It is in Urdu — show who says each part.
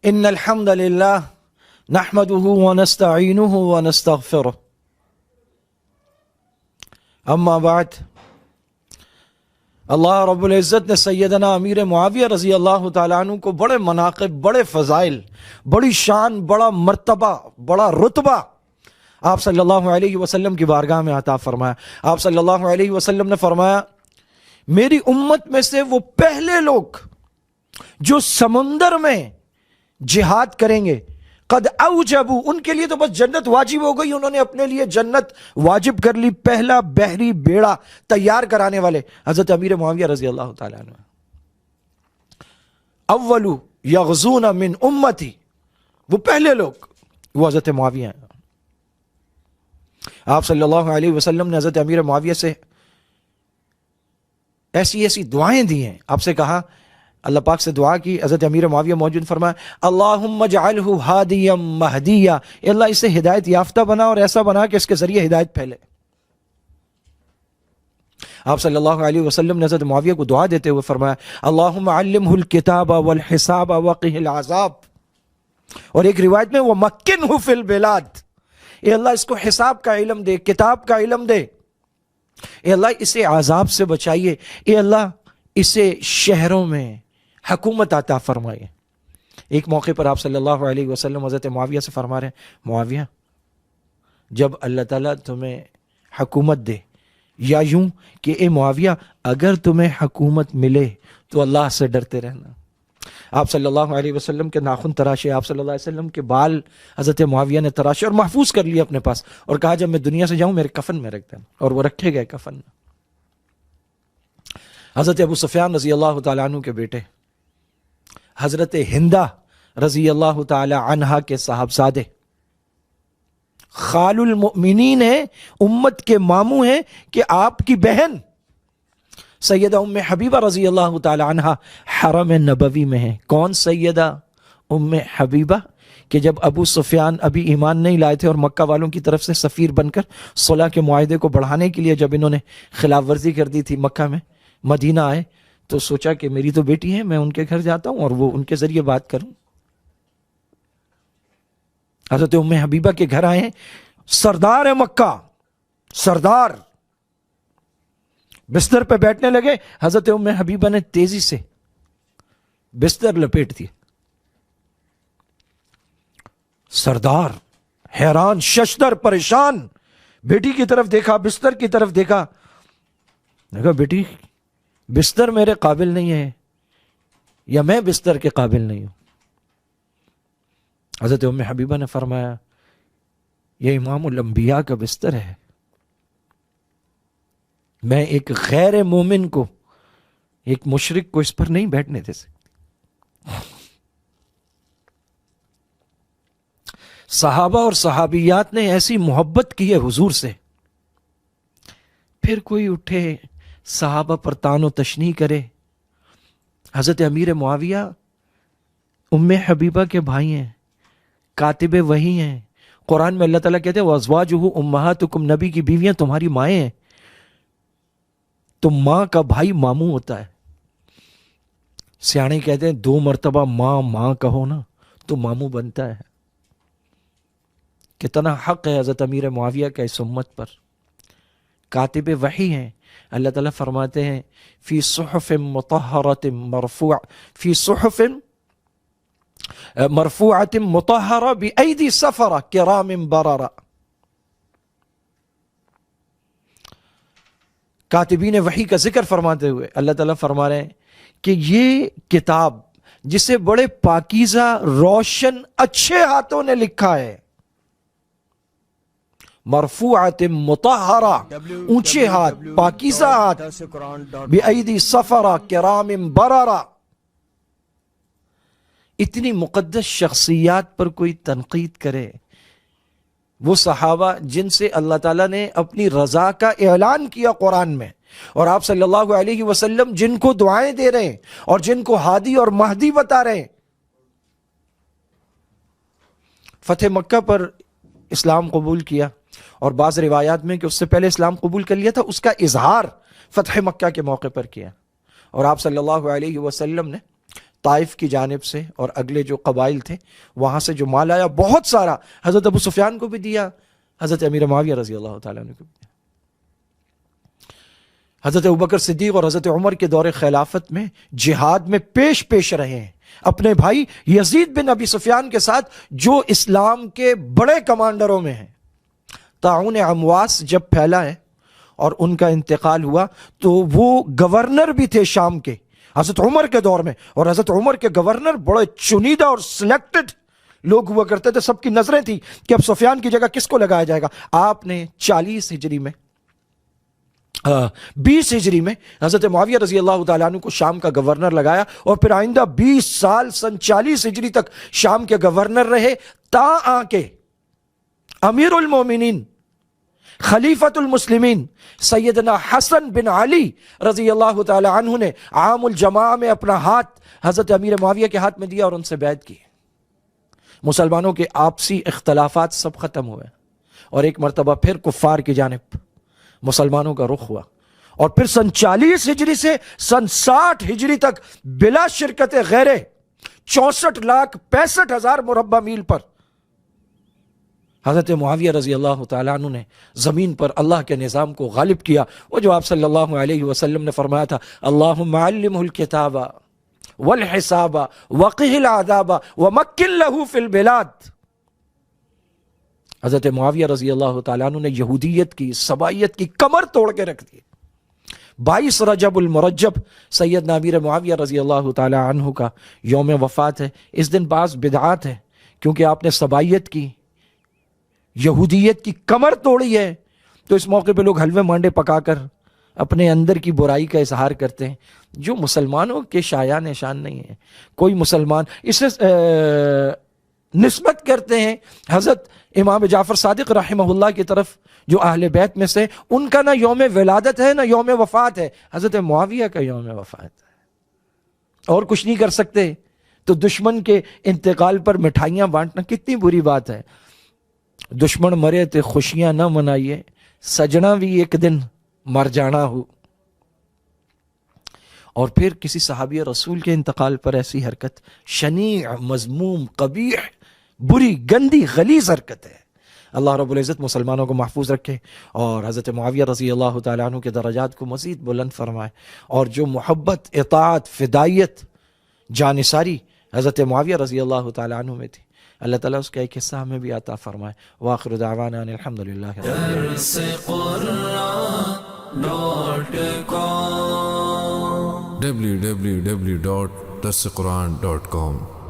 Speaker 1: ان الحمد للہ نحمده ونستعینه ونستغفره اما بعد اللہ رب العزت نے سیدنا امیر معاویہ رضی اللہ تعالیٰ عنہ کو بڑے مناقب، بڑے فضائل، بڑی شان، بڑا مرتبہ، بڑا رتبہ آپ صلی اللہ علیہ وسلم کی بارگاہ میں عطا فرمایا۔ آپ صلی اللہ علیہ وسلم نے فرمایا میری امت میں سے وہ پہلے لوگ جو سمندر میں جہاد کریں گے، قد اوجبوا، ان کے لیے تو بس جنت واجب ہو گئی، انہوں نے اپنے لیے جنت واجب کر لی۔ پہلا بحری بیڑا تیار کرانے والے حضرت امیر معاویہ رضی اللہ تعالیٰ عنہ۔ اول یغزون من امتی، وہ پہلے لوگ وہ حضرت معاویہ ہیں۔ آپ صلی اللہ علیہ وسلم نے حضرت امیر معاویہ سے ایسی دعائیں دی ہیں، آپ سے کہا، اللہ پاک سے دعا کی، حضرت امیر معاویہ موجود، فرمایا اللہم اجعلہ ہادیا مہدیا، اللہ اسے ہدایت یافتہ بنا اور ایسا بنا کہ اس کے ذریعے ہدایت پھیلے۔ آپ صلی اللہ علیہ وسلم نے حضرت معاویہ کو دعا دیتے ہوئے فرمایا اللہم علمہ الکتاب والحساب وقہ العذاب، اور ایک روایت میں ومکنہ فی البلاد، اے اللہ اس کو حساب کا علم دے، کتاب کا علم دے، اے اللہ اسے عذاب سے بچائیے، اے اللہ اسے شہروں میں حکومت عطا فرمائے۔ ایک موقع پر آپ صلی اللہ علیہ وسلم حضرت معاویہ سے فرما رہے ہیں معاویہ جب اللہ تعالیٰ تمہیں حکومت دے، یا یوں کہ اے معاویہ اگر تمہیں حکومت ملے تو اللہ سے ڈرتے رہنا۔ آپ صلی اللہ علیہ وسلم کے ناخن تراشے، آپ صلی اللہ علیہ وسلم کے بال حضرت معاویہ نے تراشے اور محفوظ کر لیے اپنے پاس، اور کہا جب میں دنیا سے جاؤں میرے کفن میں رکھ دینا، اور وہ رکھے گئے کفن میں۔ حضرت ابو سفیان رضی اللہ تعالیٰ عنہ کے بیٹے حضرت ہندہ رضی اللہ تعالی عنہا کے صاحبزادے، خال المؤمنین ہیں، امت کے ماموں ہیں، کہ آپ کی بہن سیدہ ام حبیبہ رضی اللہ تعالی عنہا حرم نبوی میں ہیں۔ کون سیدہ ام حبیبہ؟ کہ جب ابو سفیان ابھی ایمان نہیں لائے تھے اور مکہ والوں کی طرف سے سفیر بن کر صلح کے معاہدے کو بڑھانے کے لیے جب انہوں نے خلاف ورزی کر دی تھی مکہ میں، مدینہ آئے تو سوچا کہ میری تو بیٹی ہے، میں ان کے گھر جاتا ہوں اور وہ ان کے ذریعے بات کروں۔ حضرت ام حبیبہ کے گھر آئے ہیں، سردار مکہ، سردار، بستر پہ بیٹھنے لگے، حضرت ام حبیبہ نے تیزی سے بستر لپیٹ دیا۔ سردار حیران، ششدر، پریشان، بیٹی کی طرف دیکھا، بستر کی طرف دیکھا، کہا بیٹی بستر میرے قابل نہیں ہے یا میں بستر کے قابل نہیں ہوں؟ حضرت ام حبیبہ نے فرمایا یہ امام الانبیاء کا بستر ہے، میں ایک غیر مومن کو، ایک مشرک کو اس پر نہیں بیٹھنے دے سکتی۔ صحابہ اور صحابیات نے ایسی محبت کی ہے حضور سے، پھر کوئی اٹھے صحابہ پر تان و تشنیع کرے۔ حضرت امیر معاویہ ام حبیبہ کے بھائی ہیں، کاتب وحی ہیں۔ قرآن میں اللہ تعالیٰ کہتے ہیں وَأَزْوَاجُهُ أُمَّهَاتُكُمْ، نبی کی بیویاں تمہاری مائیں ہیں۔ تو ماں کا بھائی ماموں ہوتا ہے۔ سیانے کہتے ہیں 2 مرتبہ ماں کہو نا تو ماموں بنتا ہے۔ کتنا حق ہے حضرت امیر معاویہ کا اس امت پر۔ کاتب وحی ہیں، اللہ تعالیٰ فرماتے ہیں فی صحف مطہرۃ مرفوعۃ مطہرہ بأیدی سفرہ کرام بررہ۔ کاتبین وحی کا ذکر فرماتے ہوئے اللہ تعالیٰ فرما رہے ہیں کہ یہ کتاب جسے بڑے پاکیزہ، روشن، اچھے ہاتھوں نے لکھا ہے، مرفوعات مطہرہ، اونچے ہاتھ، پاکیزہ ہاتھ، بأیدی سفرہ کرام بررہ۔ اتنی مقدس شخصیات پر کوئی تنقید کرے، وہ صحابہ جن سے اللہ تعالیٰ نے اپنی رضا کا اعلان کیا قرآن میں، اور آپ صلی اللہ علیہ وسلم جن کو دعائیں دے رہے ہیں اور جن کو ہادی اور مہدی بتا رہے ہیں۔ فتح مکہ پر اسلام قبول کیا، اور بعض روایات میں کہ اس سے پہلے اسلام قبول کر لیا تھا، اس کا اظہار فتح مکہ کے موقع پر کیا، اور آپ صلی اللہ علیہ وسلم نے طائف کی جانب سے اور اگلے جو قبائل تھے وہاں سے جو مال آیا بہت سارا حضرت ابو سفیان کو بھی دیا, حضرت امیر معاویہ رضی اللہ تعالیٰ عنہ کو بھی دیا. حضرت ابوبکر صدیق اور حضرت عمر کے دور خلافت میں جہاد میں پیش رہے ہیں اپنے بھائی یزید بن ابی سفیان کے ساتھ جو اسلام کے بڑے کمانڈروں میں ہیں. طاعون امواس جب پھیلا ہے اور ان کا انتقال ہوا تو وہ گورنر بھی تھے شام کے حضرت عمر کے دور میں, اور حضرت عمر کے گورنر بڑے چنیدہ اور سلیکٹڈ لوگ ہوا کرتے تھے. سب کی نظریں تھی کہ اب سفیان کی جگہ کس کو لگایا جائے گا. آپ نے 40 ہجری میں 20 ہجری میں حضرت معاویہ رضی اللہ تعالیٰ عنہ کو شام کا گورنر لگایا, اور پھر آئندہ 20 سال سن 40 ہجری تک شام کے گورنر رہے, تا آ کے امیر المومنین خلیفۃ المسلمین سیدنا حسن بن علی رضی اللہ تعالی عنہ نے عام الجماع میں اپنا ہاتھ حضرت امیر معاویہ کے ہاتھ میں دیا اور ان سے بیعت کی. مسلمانوں کے آپسی اختلافات سب ختم ہوئے اور ایک مرتبہ پھر کفار کی جانب مسلمانوں کا رخ ہوا, اور پھر سن 40 ہجری سے سن 60 ہجری تک بلا شرکت غیرے 64,65,000 مربع میل پر حضرت معاویہ رضی اللہ تعالیٰ عنہ نے زمین پر اللہ کے نظام کو غالب کیا. وہ جو آپ صلی اللہ علیہ وسلم نے فرمایا تھا اللہم علمہ الکتاب والحساب وقہ العذاب ومکن لہ فی البلاد. حضرت معاویہ رضی اللہ تعالیٰ عنہ نے یہودیت کی سبائیت کی کمر توڑ کے رکھ دی. 22 رجب المرجب سیدنا امیر معاویہ رضی اللہ تعالیٰ عنہ کا یوم وفات ہے. اس دن بعض بدعات ہیں کیونکہ آپ نے سبائیت کی یہودیت کی کمر توڑی ہے, تو اس موقع پہ لوگ حلوے مانڈے پکا کر اپنے اندر کی برائی کا اظہار کرتے ہیں جو مسلمانوں کے شایان نشان نہیں ہے. کوئی مسلمان اسے نسبت کرتے ہیں حضرت امام جعفر صادق رحمہ اللہ کی طرف جو اہل بیت میں سے, ان کا نہ یوم ولادت ہے نہ یوم وفات ہے, حضرت معاویہ کا یوم وفات ہے اور کچھ نہیں کر سکتے. تو دشمن کے انتقال پر مٹھائیاں بانٹنا کتنی بری بات ہے. دشمن مرے تے خوشیاں نہ منائیے, سجنا بھی ایک دن مر جانا ہو. اور پھر کسی صحابی رسول کے انتقال پر ایسی حرکت شنیع, مذموم, قبیح, بری, گندی, غلیظ حرکت ہے. اللہ رب العزت مسلمانوں کو محفوظ رکھے اور حضرت معاویہ رضی اللہ تعالیٰ عنہ کے درجات کو مزید بلند فرمائے, اور جو محبت, اطاعت, فدائیت, جانثاری حضرت معاویہ رضی اللہ تعالیٰ عنہ میں تھی, اللہ تعالیٰ اس کا ایک حصہ ہمیں بھی عطا فرمائے. وآخر دعوانا ان الحمدللہ.
Speaker 2: www.darsequran.com